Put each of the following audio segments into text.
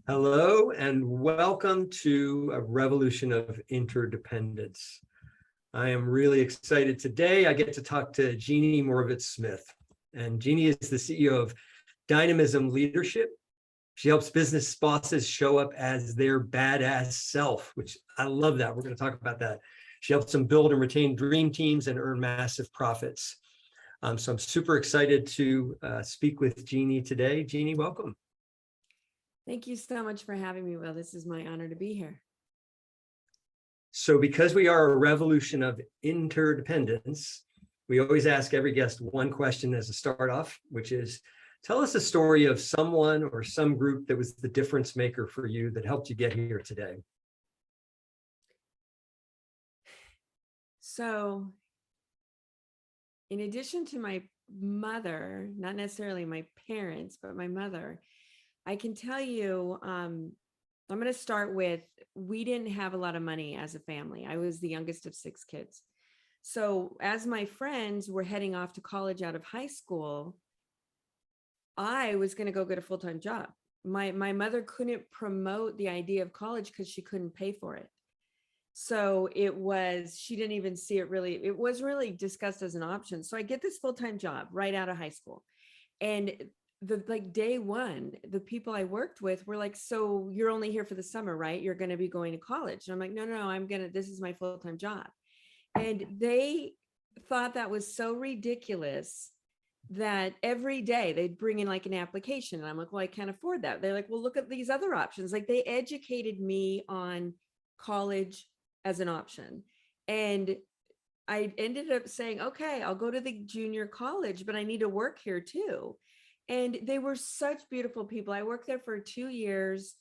Hello and welcome to a revolution of interdependence. I am really excited today. I get to talk to Jeannie Moravits Smith. And Jeannie is the CEO of Dynamism Leadership. She helps business bosses show up as their badass self, which I love that. We're going to talk about that. She helps them build and retain dream teams and earn massive profits. So I'm super excited to speak with Jeannie today. Jeannie, welcome. Thank you so much for having me, Will. This is my honor to be here. So because we are a revolution of interdependence, we always ask every guest one question as a start off, which is, tell us a story of someone or some group that was the difference maker for you that helped you get here today. So in addition to my mother, not necessarily my parents, but my mother, I can tell you, I'm going to start with, we didn't have a lot of money as a family. I was the youngest of 6 kids. So as my friends were heading off to college out of high school, I was going to go get a full-time job. My mother couldn't promote the idea of college because she couldn't pay for it. So she didn't even see it was really discussed as an option. So I get this full-time job right out of high school. And day one, the people I worked with were like, so you're only here for the summer, right? You're going to be going to college. And I'm like, no, this is my full-time job. And they thought that was so ridiculous that every day they'd bring in like an application. And I'm like, well, I can't afford that. They're like, well, look at these other options. Like, they educated me on college as an option. And I ended up saying, okay, I'll go to the junior college, but I need to work here too. And they were such beautiful people. I worked there for 2 years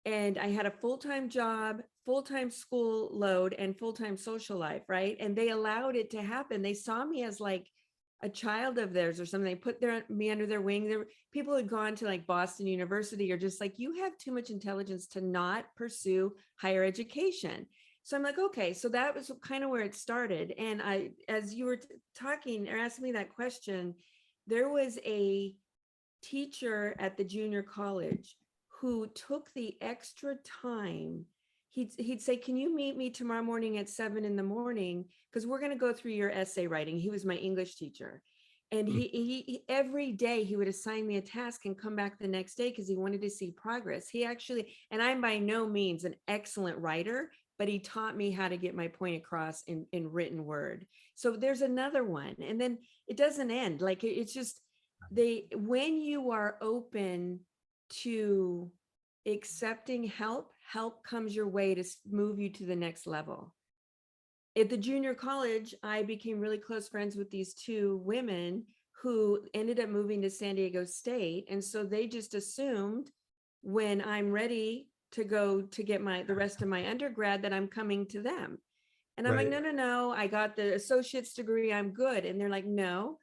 and I had a full-time job, full-time school load, and full-time social life, right? And they allowed it to happen. They saw me as like a child of theirs or something. They put me under their wing. There were people who had gone to like Boston University are just like, you have too much intelligence to not pursue higher education. So I'm like, okay, so that was kind of where it started. And as you were talking or asking me that question, there was a teacher at the junior college who took the extra time. He'd say, can you meet me tomorrow morning at 7 a.m? Because we're going to go through your essay writing. He was my English teacher. And he every day he would assign me a task and come back the next day because he wanted to see progress. He actually, and I'm by no means an excellent writer, but he taught me how to get my point across in written word. So there's another one. And then it doesn't end. Like, it's just, when you are open to accepting help comes your way to move you to the next level. At the junior college, I became really close friends with these 2 women who ended up moving to San Diego State. And so they just assumed when I'm ready to go to get the rest of my undergrad that I'm coming to them. And I'm like, no, I got the associate's degree, I'm good. And they're like, no,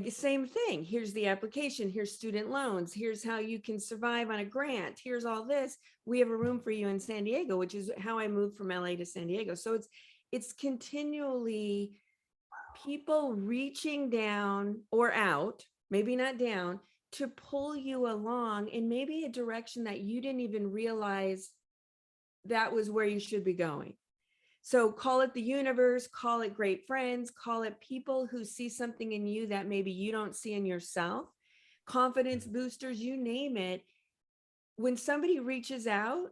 same thing. Here's the application. Here's student loans. Here's how you can survive on a grant. Here's all this. We have a room for you in San Diego, which is how I moved from LA to San Diego. So it's continually people reaching down or out, maybe not down, to pull you along in maybe a direction that you didn't even realize that was where you should be going. So call it the universe, call it great friends, call it people who see something in you that maybe you don't see in yourself, confidence boosters, you name it. When somebody reaches out,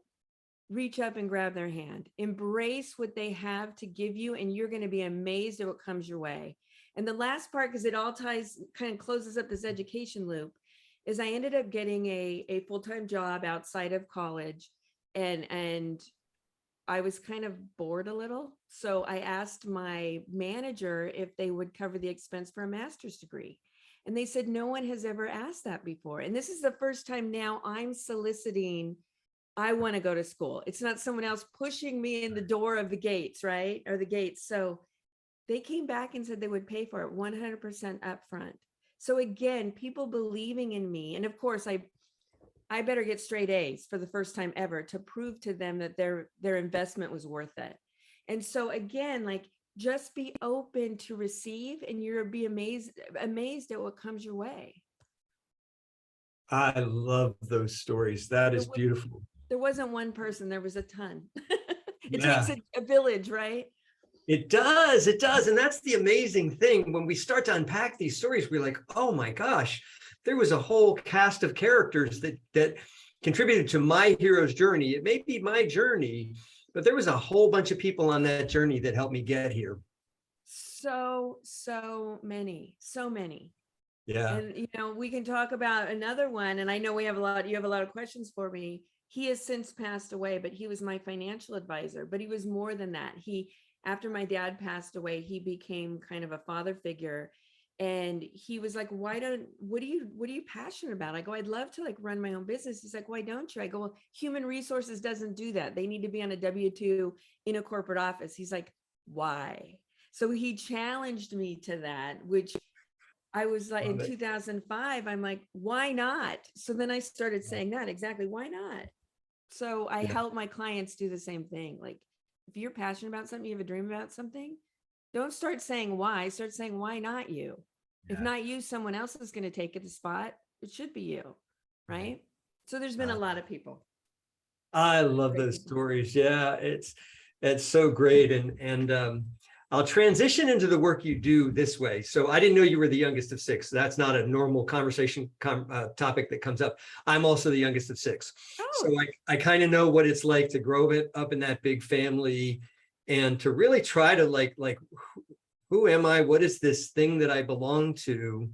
reach up and grab their hand, embrace what they have to give you, and you're going to be amazed at what comes your way. And the last part, because it all ties, kind of closes up this education loop, is I ended up getting a full-time job outside of college, and I was kind of bored a little. So I asked my manager if they would cover the expense for a master's degree. And they said, no one has ever asked that before. And this is the first time now I'm soliciting, I want to go to school. It's not someone else pushing me in the door of the gates, right? Or the gates. So they came back and said they would pay for it 100% upfront. So again, people believing in me. And of course, I better get straight A's for the first time ever to prove to them that their investment was worth it. And so again, like, just be open to receive and you'll be amazed at what comes your way. I love those stories. That There, is beautiful. there wasn't one person, there was a ton. It takes Yeah, a village, right? it does. It does. And that's the amazing thing. When we start to unpack these stories, we're like, oh my gosh, there was a whole cast of characters that contributed to my hero's journey. It may be my journey, but there was a whole bunch of people on that journey that helped me get here. So many, so many. Yeah. And we can talk about another one. And I know you have a lot of questions for me. He has since passed away, but he was my financial advisor. But he was more than that. After my dad passed away, he became kind of a father figure. And he was like, what are you passionate about? I go, I'd love to like run my own business. He's like, why don't you? I go, well, human resources doesn't do that. They need to be on a W-2 in a corporate office. He's like, why? So he challenged me to that, which I was like in 2005, I'm like, why not? So then I started saying that exactly, why not? So I Yeah. help my clients do the same thing. Like, if you're passionate about something, you have a dream about something, don't start saying why, start saying, why not you? If Yeah. not you, someone else is going to take the spot. It should be you, right? So there's been a Uh, lot of people. I love Great those people. stories. Yeah, it's so great. And I'll transition into the work you do this way. So I didn't know you were the youngest of six. That's not a normal conversation topic that comes up. I'm also the youngest of six. So Oh, I kind of know what it's like to grow up in that big family and to really try to like who am I? What is this thing that I belong to?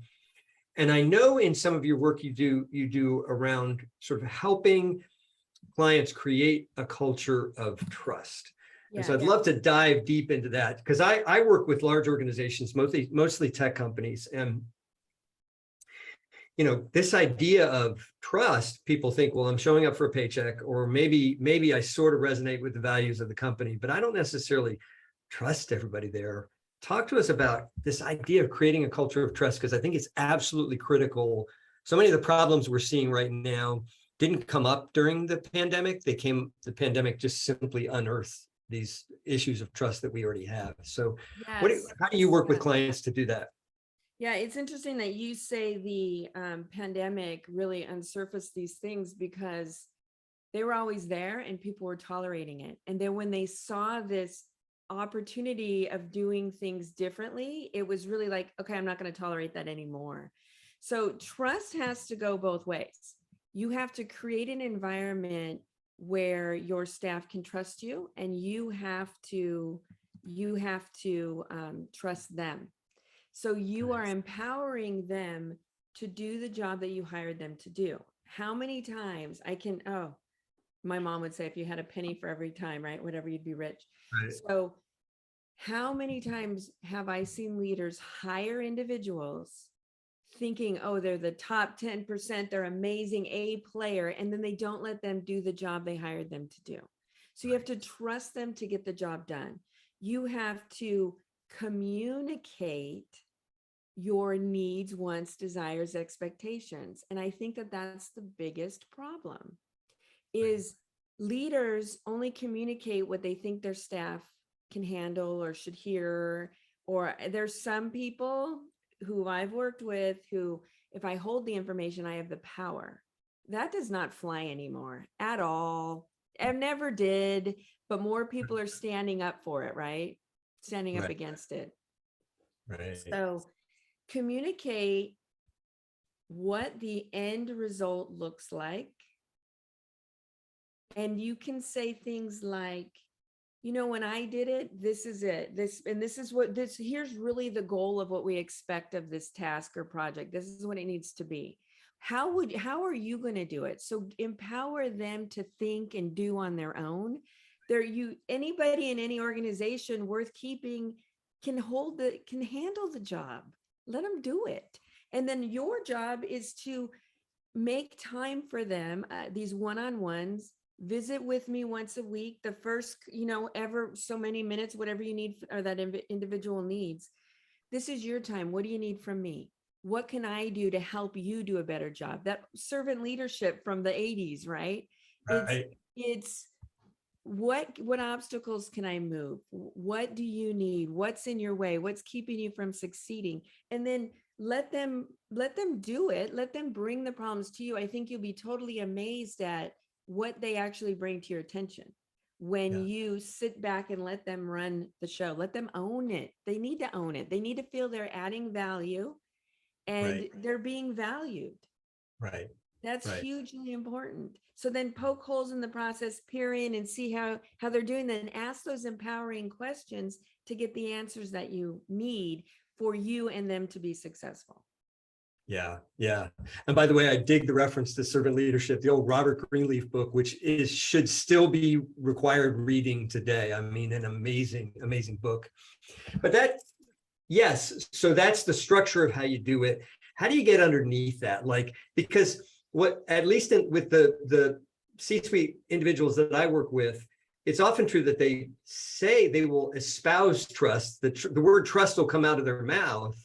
And I know in some of your work you do around sort of helping clients create a culture of trust. And yeah, so I'd yeah. love to dive deep into that because I work with large organizations, mostly tech companies. And this idea of trust, people think, well, I'm showing up for a paycheck, or maybe I sort of resonate with the values of the company, but I don't necessarily trust everybody there. Talk to us about this idea of creating a culture of trust, because I think it's absolutely critical. So many of the problems we're seeing right now didn't come up during the pandemic. The pandemic just simply unearthed these issues of trust that we already have. So Yes. how do you work with Yeah. clients to do that? Yeah, it's interesting that you say the pandemic really unsurfaced these things because they were always there and people were tolerating it. And then when they saw this opportunity of doing things differently, it was really like, okay, I'm not going to tolerate that anymore. So trust has to go both ways. You have to create an environment where your staff can trust you, and you have to trust them. So you are empowering them to do the job that you hired them to do. How many times my mom would say, if you had a penny for every time, right? Whatever, you'd be rich. Right. So how many times have I seen leaders hire individuals thinking, oh, they're the top 10%, they're amazing A player, and then they don't let them do the job they hired them to do. So you have to trust them to get the job done. You have to communicate your needs, wants, desires, expectations. And I think that that's the biggest problem is leaders only communicate what they think their staff can handle or should hear. Or there's some people who I've worked with who, if I hold the information, I have the power. That does not fly anymore at all. It never did, but more people are standing up for it, right? Standing up Right. against it. Right. So communicate what the end result looks like. And you can say things like, when I did it, this is it. Here's really the goal of what we expect of this task or project. This is what it needs to be. How are you going to do it? So empower them to think and do on their own. Anybody in any organization worth keeping can handle the job. Let them do it. And then your job is to make time for them, these one-on-ones. Visit with me once a week, the first, ever so many minutes, whatever you need, or that individual needs. This is your time. What do you need from me? What can I do to help you do a better job? That servant leadership from the 80s, right? It's Right. it's what obstacles can I move? What do you need? What's in your way? What's keeping you from succeeding? And then let them do it. Let them bring the problems to you. I think you'll be totally amazed at what they actually bring to your attention when you sit back and let them run the show. Let them own it. They need to own it. They need to feel they're adding value and they're being valued. Right. That's hugely important. So then poke holes in the process, peer in and see how they're doing that, and ask those empowering questions to get the answers that you need for you and them to be successful. Yeah. Yeah. And by the way, I dig the reference to servant leadership, the old Robert Greenleaf book, which should still be required reading today. I mean, an amazing, amazing book. But yes, so that's the structure of how you do it. How do you get underneath that? Like, because what, at least with the C-suite individuals that I work with, it's often true that they say they will espouse trust. The word trust will come out of their mouth,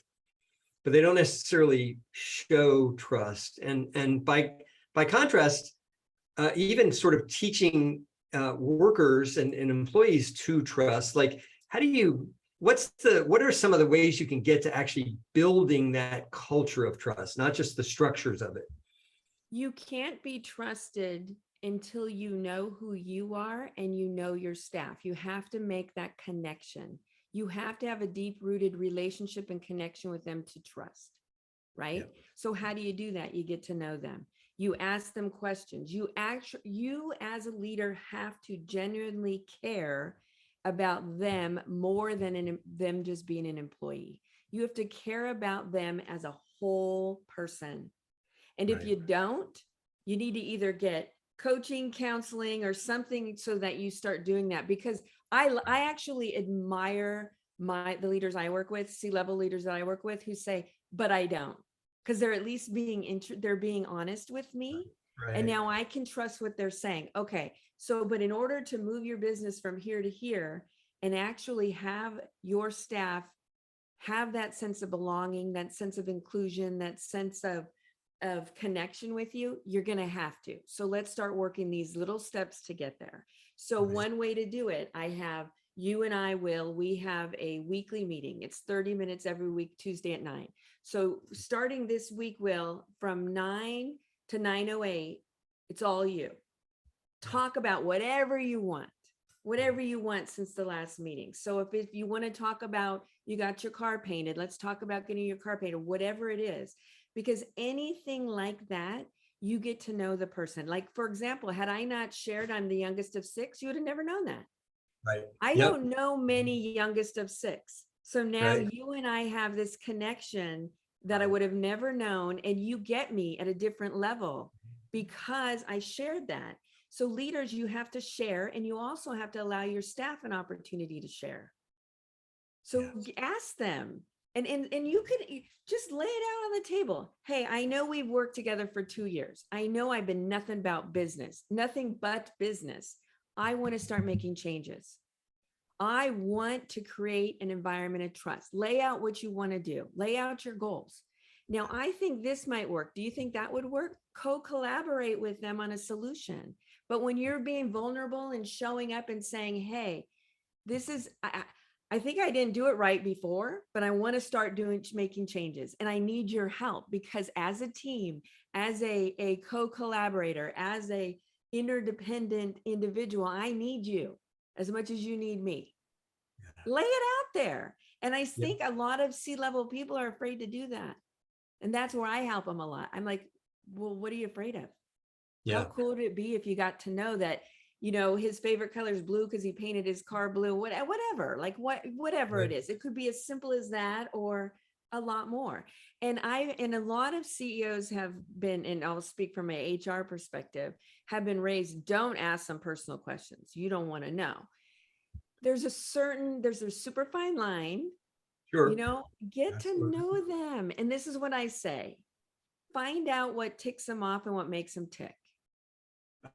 but they don't necessarily show trust. And by contrast, even sort of teaching workers and employees to trust, like, how do you, what are some of the ways you can get to actually building that culture of trust, not just the structures of it? You can't be trusted until you know who you are and you know your staff. You have to make that connection. You have to have a deep-rooted relationship and connection with them to trust, right? Yep. So how do you do that? You get to know them. You ask them questions. You as a leader have to genuinely care about them more than them just being an employee. You have to care about them as a whole person. And if you don't, you need to either get coaching, counseling, or something so that you start doing that. Because I actually admire the leaders I work with, C-level leaders that I work with, who say, but I don't, because they're at least they're being honest with me. And now I can trust what they're saying. Okay, so, but in order to move your business from here to here and actually have your staff have that sense of belonging, that sense of inclusion, that sense of connection with you, you're going to have to. So let's start working these little steps to get there. So one way to do it, we have a weekly meeting. It's 30 minutes every week, Tuesday at 9. So starting this week, from 9 to 9:08, it's all you. Talk about whatever you want since the last meeting. So if you want to talk about, you got your car painted, let's talk about getting your car painted, whatever it is. Because anything like that, you get to know the person. Like, for example, had I not shared I'm the youngest of 6, you would have never known that. Right. I don't know many youngest of 6. So now you and I have this connection that I would have never known. And you get me at a different level because I shared that. So leaders, you have to share, and you also have to allow your staff an opportunity to share. So ask them. And you could just lay it out on the table. Hey, I know we've worked together for 2 years. I know I've been nothing but business. I want to start making changes. I want to create an environment of trust. Lay out what you want to do. Lay out your goals. Now, I think this might work. Do you think that would work? Co-collaborate with them on a solution. But when you're being vulnerable and showing up and saying, hey, this is, I think I didn't do it right before, but I want to start making changes. And I need your help, because as a team, as a co-collaborator, as a interdependent individual, I need you as much as you need me. Lay it out there. And I think a lot of C-level people are afraid to do that. And that's where I help them a lot. I'm like, well, what are you afraid of? How cool would it be if you got to know that, his favorite color is blue because he painted his car blue, whatever, like whatever it is. It could be as simple as that or a lot more. And a lot of CEOs have been, and I'll speak from my HR perspective, have been raised, don't ask them personal questions. You don't want to know. There's a super fine line, get to know them. And this is what I say, find out what ticks them off and what makes them tick.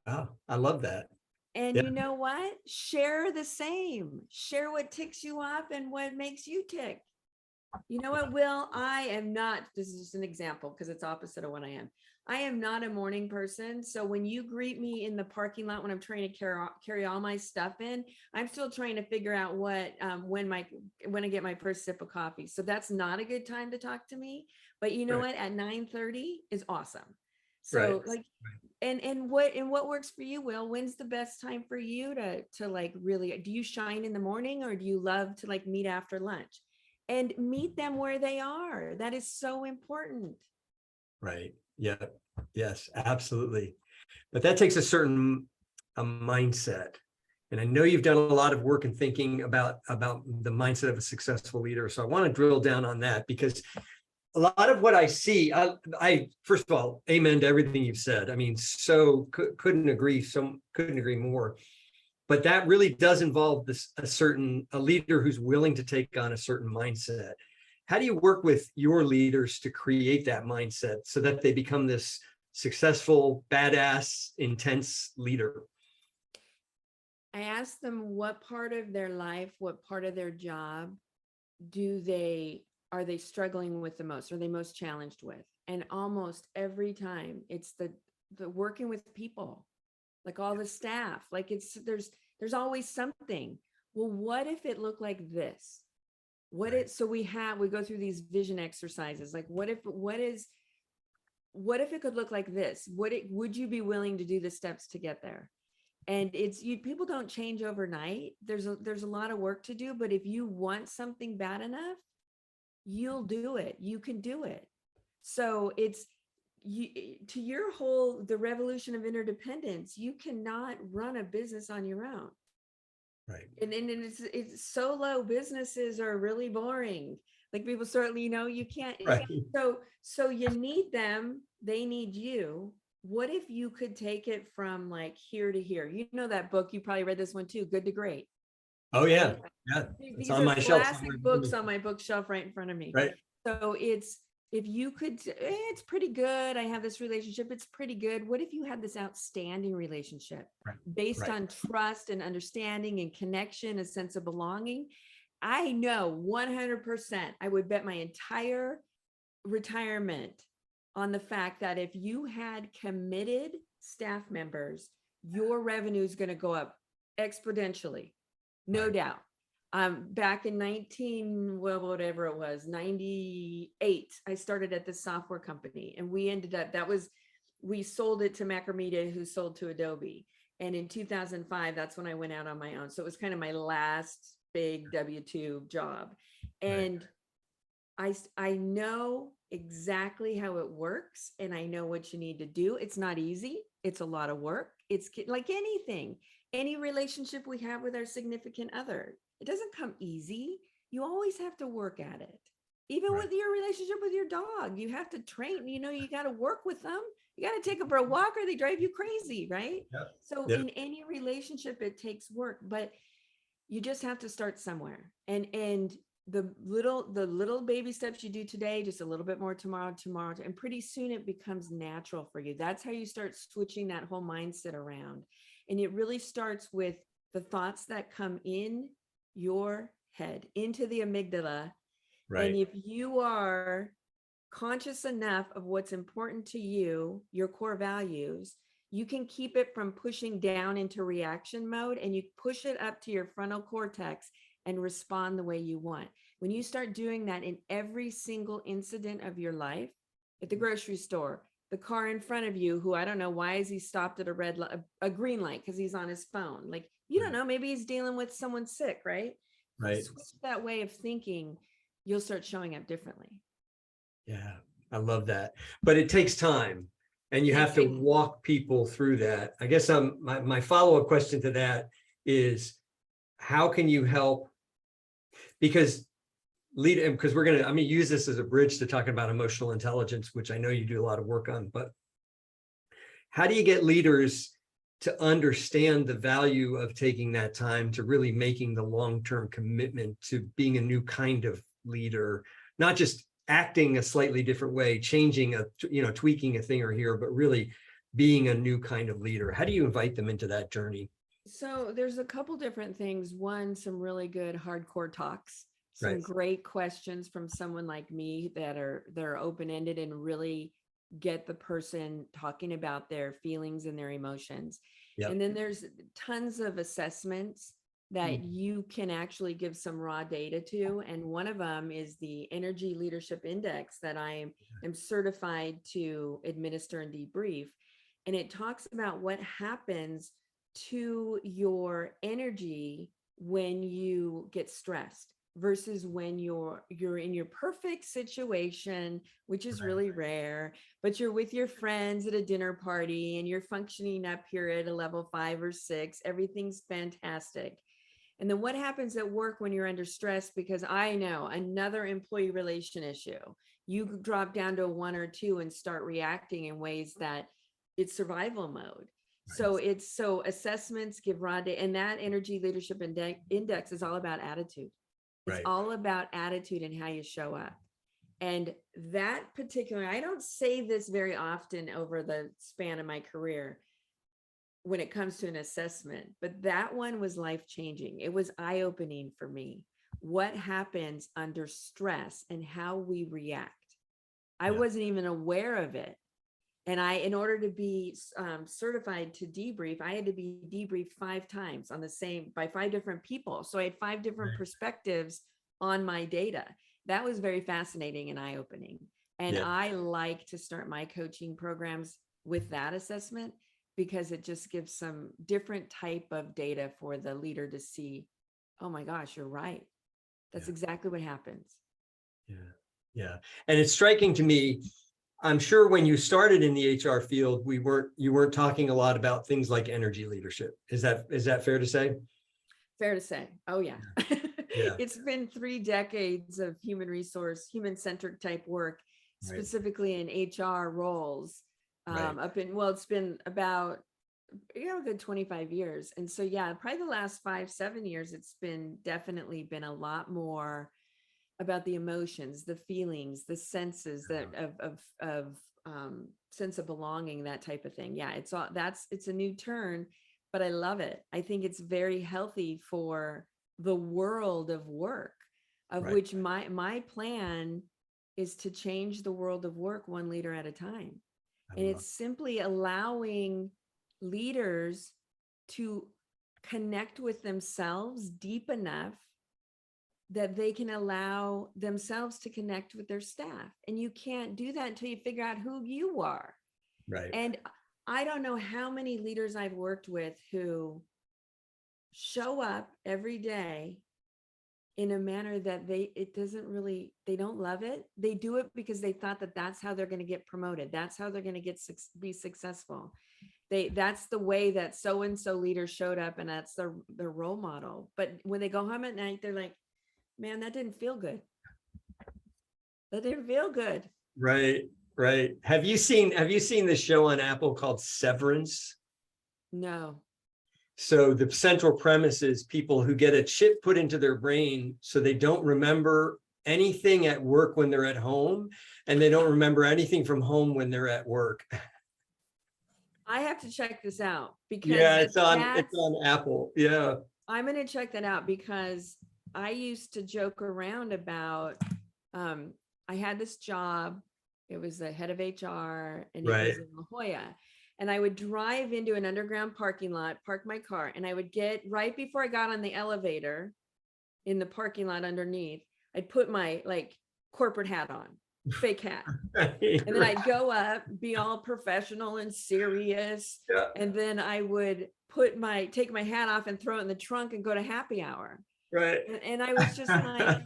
Oh, I love that. And you know what? Share the same. Share what ticks you off and what makes you tick. You know what, Will? I am not, this is just an example because it's opposite of what I am. I am not a morning person. So when you greet me in the parking lot, when I'm trying to carry all my stuff in, I'm still trying to figure out what, when I get my first sip of coffee. So that's not a good time to talk to me, but you know Right. what? At 9:30 is awesome. Right. So like, and what works for you, Will? When's the best time for you to like really, do you shine in the morning or do you love to like meet after lunch? And meet them where they are. That is so important. Right. Yeah. Yes, absolutely. But that takes a certain mindset. And I know you've done a lot of work in thinking about the mindset of a successful leader. So I want to drill down on that because a lot of what I see, I first of all, amen to everything you've said. I mean, couldn't agree more. But that really does involve a leader who's willing to take on a certain mindset. How do you work with your leaders to create that mindset so that they become this successful, badass, intense leader? I ask them what part of their life, what part of their job are they struggling with the most? Are they most challenged with? And almost every time it's the working with people, like all the staff, like there's always something. Well, what if it looked like this? So we go through these vision exercises. Like what if it could look like this? Would you be willing to do the steps to get there? And people don't change overnight. There's a lot of work to do, but if you want something bad enough, you'll do it. You can do it. So it's the revolution of interdependence. You cannot run a business on your own. Right. And it's solo businesses are really boring. Like people certainly, you can't. Right. So you need them. They need you. What if you could take it from like here to here? You know that book, you probably read this one too, Good to Great. Oh yeah. Yeah. It's These on are my shelf classic somewhere. books on my bookshelf right in front of me. Right. So if you could, it's pretty good. I have this relationship. It's pretty good. What if you had this outstanding relationship based Right. on trust and understanding and connection, a sense of belonging? I know 100%, I would bet my entire retirement on the fact that if you had committed staff members, your revenue is going to go up exponentially. No doubt. Back in 98, I started at this software company and we sold it to Macromedia, who sold to Adobe. And in 2005, that's when I went out on my own. So it was kind of my last big W-2 job. And I know exactly how it works and I know what you need to do. It's not easy. It's a lot of work. It's like anything, any relationship we have with our significant other. It doesn't come easy. You always have to work at it. Even with your relationship with your dog, you have to train, you got to work with them. You got to take them for a walk or they drive you crazy, right? Yep. So in any relationship, it takes work, but you just have to start somewhere. And the little baby steps you do today, just a little bit more tomorrow, and pretty soon it becomes natural for you. That's how you start switching that whole mindset around. And it really starts with the thoughts that come in your head, into the amygdala. And if you are conscious enough of what's important to you, your core values, you can keep it from pushing down into reaction mode and you push it up to your frontal cortex and respond the way you want. When you start doing that in every single incident of your life, at the grocery store, the car in front of you, who I don't know, why is he stopped at a green light? Because he's on his phone. Like, you don't know, maybe he's dealing with someone sick, right? Right. Switch that way of thinking, you'll start showing up differently. Yeah, I love that. But it takes time and you have to walk people through that. I guess my follow-up question to that is, how can you help? Because I'm going to use this as a bridge to talking about emotional intelligence, which I know you do a lot of work on, but how do you get leaders to understand the value of taking that time to really making the long-term commitment to being a new kind of leader, not just acting a slightly different way, changing tweaking a thing or here, but really being a new kind of leader? How do you invite them into that journey? So there's a couple different things. One, some really good hardcore talks, some great questions from someone like me that are open-ended and really get the person talking about their feelings and their emotions. Yep. And then there's tons of assessments that you can actually give some raw data to. And one of them is the Energy Leadership Index that I am certified to administer and debrief. And it talks about what happens to your energy when you get stressed versus when you're in your perfect situation, which is really rare, but you're with your friends at a dinner party and you're functioning up here at a level 5 or 6, everything's fantastic. And then what happens at work when you're under stress? Because I know another employee relation issue, you drop down to a 1 or 2 and start reacting in ways that it's survival mode. So assessments give raw data, and that Energy Leadership Index is all about attitude. It's all about attitude and how you show up. And that particular, I don't say this very often over the span of my career when it comes to an assessment, but that one was life-changing. It was eye-opening for me. What happens under stress and how we react. I wasn't even aware of it. And in order to be certified to debrief, I had to be debriefed 5 times by 5 different people. So I had 5 different perspectives on my data. That was very fascinating and eye-opening. And I like to start my coaching programs with that assessment because it just gives some different type of data for the leader to see, oh my gosh, you're right. That's exactly what happens. Yeah. And it's striking to me, I'm sure when you started in the HR field, you weren't talking a lot about things like energy leadership. Is that fair to say? Fair to say. Oh yeah. It's been 3 decades of human-centric type work, specifically in HR roles. It's been about a good 25 years. And so, probably the last 5-7 years, it's definitely been a lot more about the emotions, the feelings, the senses of sense of belonging, that type of thing. It's a new turn, but I love it. I think it's very healthy for the world of work, which my plan is to change the world of work 1 leader at a time. And it's simply allowing leaders to connect with themselves deep enough that they can allow themselves to connect with their staff. And you can't do that until you figure out who you are. Right. And I don't know how many leaders I've worked with who show up every day in a manner that they don't love it. They do it because they thought that that's how they're going to get promoted. That's how they're going to be successful. That's the way that so-and-so leader showed up, and that's their role model. But when they go home at night, they're like, man, that didn't feel good. That didn't feel good. Right. Have you seen the show on Apple called Severance? No. So the central premise is people who get a chip put into their brain so they don't remember anything at work when they're at home, and they don't remember anything from home when they're at work. I have to check this out because it's on Apple. Yeah. I'm going to check that out because I used to joke around about, I had this job. It was the head of HR, and it was in La Jolla. And I would drive into an underground parking lot, park my car, and I would get, right before I got on the elevator in the parking lot underneath, I'd put my corporate hat on, fake hat. And then I'd go up, be all professional and serious. And then I would take my hat off and throw it in the trunk and go to happy hour. Right. And I was just like,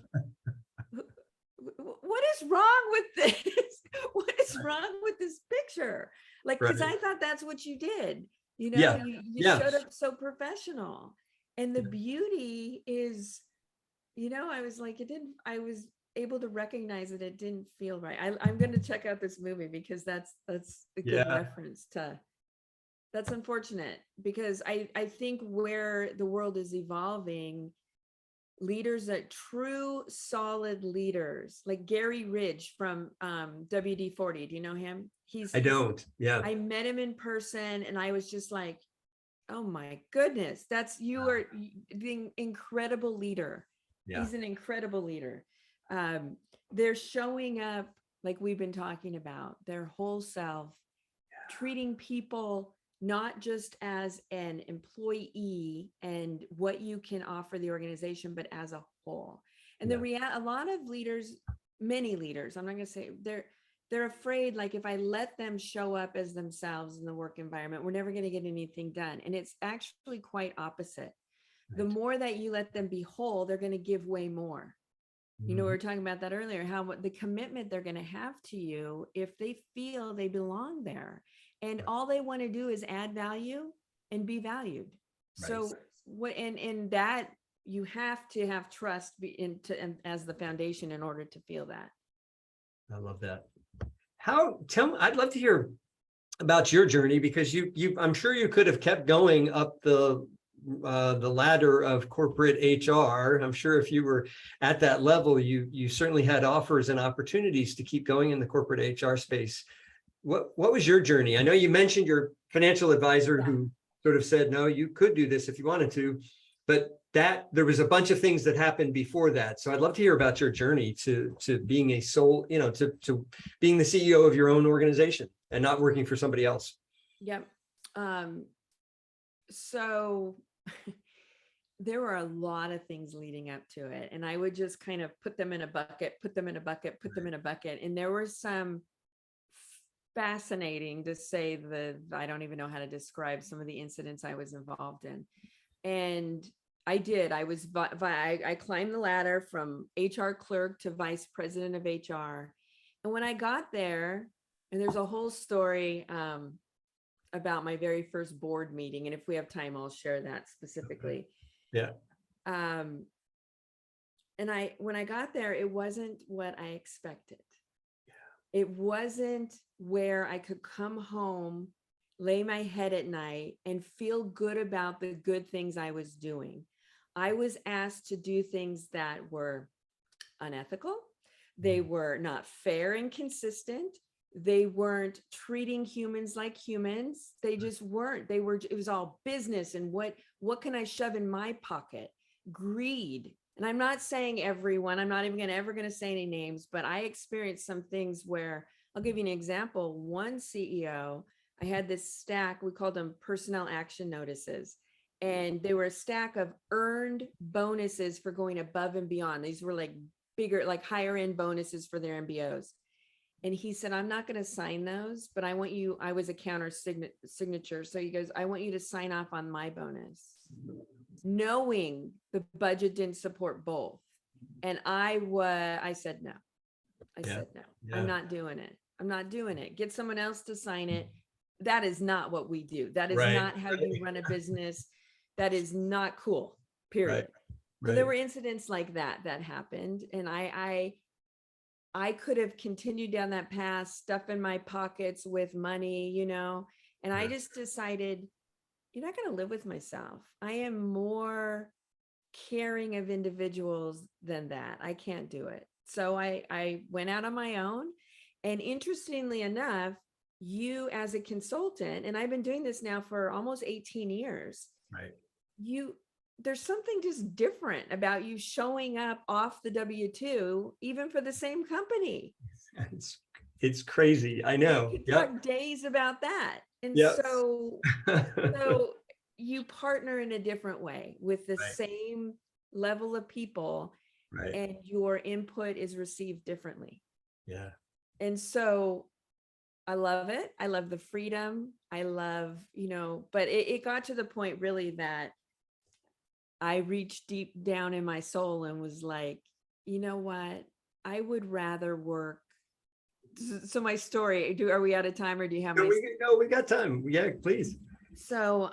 what is wrong with this? What is wrong with this picture? Because I thought that's what you did. You showed up so professional. And the beauty is, I was like, I was able to recognize that it didn't feel right. I'm going to check out this movie because that's a good reference to. That's unfortunate because I think where the world is evolving, leaders that true solid leaders like Gary Ridge from WD-40. Do you know him? I don't. Yeah. I met him in person and I was just like, oh my goodness, you are the incredible leader. He's an incredible leader. They're showing up like we've been talking about, their whole self, treating people not just as an employee and what you can offer the organization, but as a whole. And a lot of leaders, many leaders, I'm not going to say they're afraid, like if I let them show up as themselves in the work environment, we're never going to get anything done. And it's actually quite opposite. The more that you let them be whole, they're going to give way more. You know, we were talking about that earlier, how the commitment they're going to have to you if they feel they belong there. And all they want to do is add value and be valued. So what, and that you have to have trust as the foundation in order to feel that. I love that. Tell me, I'd love to hear about your journey, because I'm sure you could have kept going up the ladder of corporate HR. I'm sure if you were at that level, you certainly had offers and opportunities to keep going in the corporate HR space. What was your journey? I know you mentioned your financial advisor who sort of said, no, you could do this if you wanted to, but there was a bunch of things that happened before that. So I'd love to hear about your journey to being a sole, to being the CEO of your own organization and not working for somebody else. Yep. So there were a lot of things leading up to it, and I would just kind of put them in a bucket, and there were some fascinating, to say I don't even know how to describe some of the incidents I was involved in. And I climbed the ladder from HR clerk to vice president of HR. And when I got there, and there's a whole story about my very first board meeting, and if we have time, I'll share that specifically. Yeah. And when I got there, it wasn't what I expected. It wasn't where I could come home, lay my head at night, and feel good about the good things I was doing. I was asked to do things that were unethical. They were not fair and consistent. They weren't treating humans like humans. They just weren't. It was all business and what can I shove in my pocket? Greed. And I'm not saying everyone, I'm not even ever going to say any names, but I experienced some things where, I'll give you an example. One CEO, I had this stack, we called them personnel action notices. And they were a stack of earned bonuses for going above and beyond. These were like bigger, like higher end bonuses for their MBOs. And he said, I'm not going to sign those, but I want you, I was a counter signature. So he goes, I want you to sign off on my bonus, knowing the budget didn't support both. And I said, no, said, no, I'm not doing it. I'm not doing it. Get someone else to sign it. That is not what we do. That is not how you run a business. That is not cool, period. So there were incidents like that happened. And I could have continued down that path, stuff in my pockets with money, and I just decided, you're not going to live with myself. I am more caring of individuals than that. I can't do it. So I went out on my own. And interestingly enough, you as a consultant, and I've been doing this now for almost 18 years. There's something just different about you showing up off the W-2, even for the same company. It's crazy. I know. We could talk days about that. And so you partner in a different way with the same level of people, and your input is received differently. Yeah. And so I love it. I love the freedom. I love, but it got to the point really that I reached deep down in my soul and was like, you know what? I would rather work. So my story, are we out of time, or do you have we got time. Yeah, please. So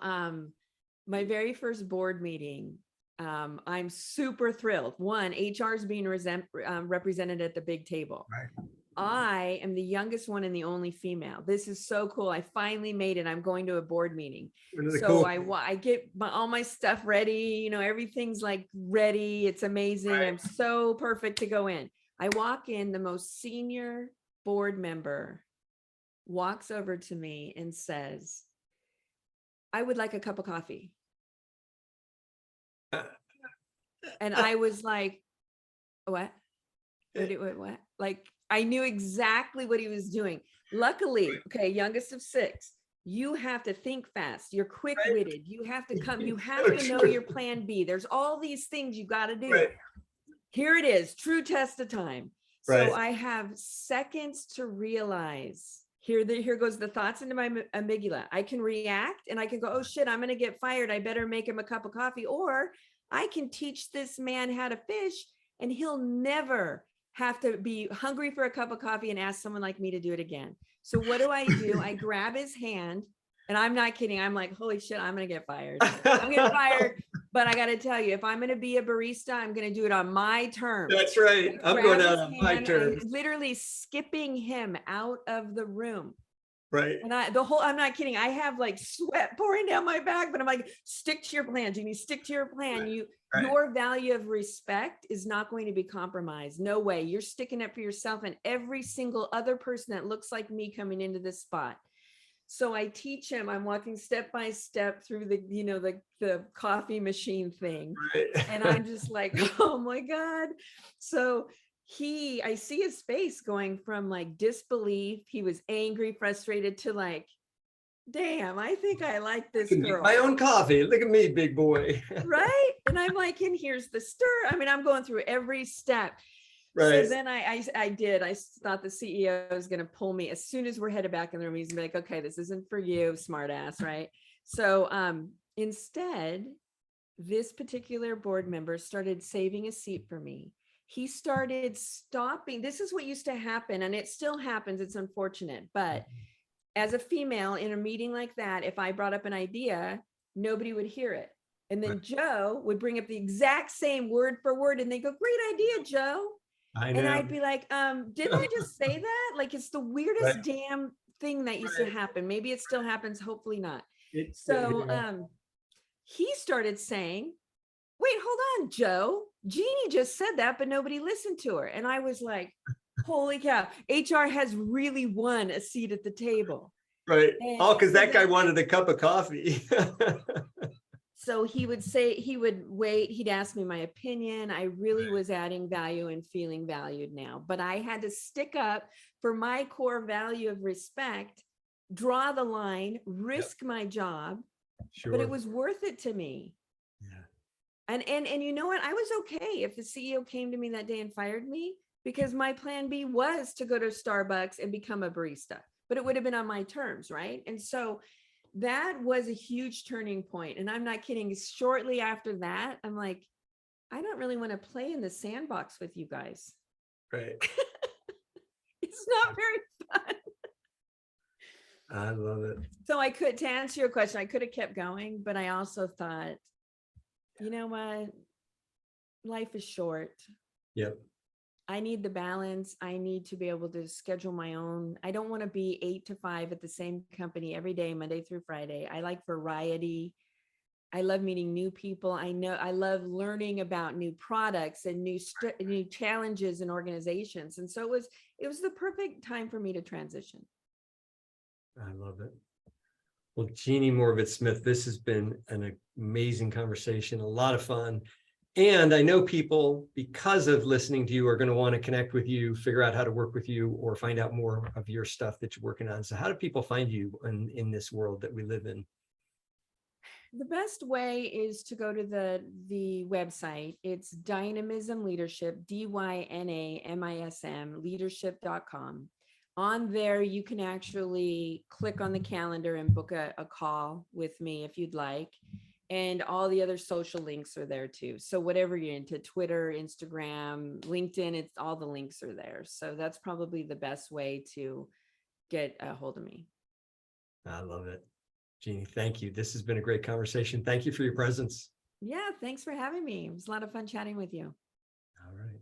my very first board meeting, I'm super thrilled. One, HR is being represented at the big table. I am the youngest one and the only female. This is so cool. I finally made it. I'm going to a board meeting. Really so cool. I get all my stuff ready. Everything's like ready. It's amazing. I'm so perfect to go in. I walk in, the most senior board member walks over to me and says, I would like a cup of coffee. And I was like, what? What? Like, I knew exactly what he was doing. Luckily, okay, youngest of 6, you have to think fast. You're quick-witted. You have to come, you have So to know true. your plan B. There's all these things you got to do. Right. Here it is, true test of time. Right. So I have seconds to realize. Here goes the thoughts into my amygdala. I can react and I can go, oh shit, I'm going to get fired. I better make him a cup of coffee. Or I can teach this man how to fish and he'll never have to be hungry for a cup of coffee and ask someone like me to do it again. So what do? I grab his hand, and I'm not kidding. I'm like, holy shit, I'm going to get fired. I'm getting fired. But I got to tell you, if I'm going to be a barista, I'm going to do it on my terms. That's right. I'm going out on my I'm terms. literally skipping him out of the room. Right. And I'm not kidding. I have like sweat pouring down my back, but I'm like, stick to your plan, Jeannie, stick to your plan. Right. Your value of respect is not going to be compromised. No way. You're sticking up for yourself and every single other person that looks like me coming into this spot. So I teach him, I'm walking step by step through the coffee machine thing. Right. And I'm just like, oh my God. So I see his face going from like disbelief. He was angry, frustrated to like, damn, I think I like this girl. My own coffee. Look at me, big boy. Right. And I'm like, and here's the stir. I mean, I'm going through every step. Right. So then I thought the CEO was going to pull me as soon as we're headed back in the room. He's gonna be like, okay, this isn't for you, smart ass. Right. So instead, this particular board member started saving a seat for me. He started stopping. This is what used to happen, and it still happens. It's unfortunate. But as a female in a meeting like that, if I brought up an idea, nobody would hear it. And then Joe would bring up the exact same word for word, and they go, great idea, Joe. I know. And I'd be like, didn't I just say that? Like, it's the weirdest damn thing that used to happen. Maybe it still happens. Hopefully not. He started saying, wait, hold on, Joe. Jeannie just said that, but nobody listened to her. And I was like, holy cow, HR has really won a seat at the table. Right. Because that guy wanted a cup of coffee. So he would wait, he'd ask me my opinion. I really was adding value and feeling valued now, but I had to stick up for my core value of respect, draw the line, risk my job, but it was worth it to me. Yeah. And you know what? I was okay if the CEO came to me that day and fired me, because my plan B was to go to Starbucks and become a barista, but it would have been on my terms, right? And so that was a huge turning point. And I'm not kidding. Shortly after that, I'm like, I don't really want to play in the sandbox with you guys. Right. It's not very fun. I love it. So to answer your question, I could have kept going, but I also thought, you know what? Life is short. Yep. I need the balance. I need to be able to schedule my own. I don't want to be 8 to 5 at the same company every day, Monday through Friday. I like variety. I love meeting new people. I love learning about new products and new challenges and organizations. And so it was the perfect time for me to transition. I love it. Well, Jeannie Moravits Smith, this has been an amazing conversation, a lot of fun. And I know people, because of listening to you, are going to want to connect with you, figure out how to work with you, or find out more of your stuff that you're working on. So how do people find you in this world that we live in? The best way is to go to the website. It's Dynamism Leadership, DYNAMISM, leadership.com. On there, you can actually click on the calendar and book a call with me if you'd like. And all the other social links are there too. So whatever you're into, Twitter, Instagram, LinkedIn, all the links are there. So that's probably the best way to get a hold of me. I love it. Jeannie, thank you. This has been a great conversation. Thank you for your presence. Yeah, thanks for having me. It was a lot of fun chatting with you. All right.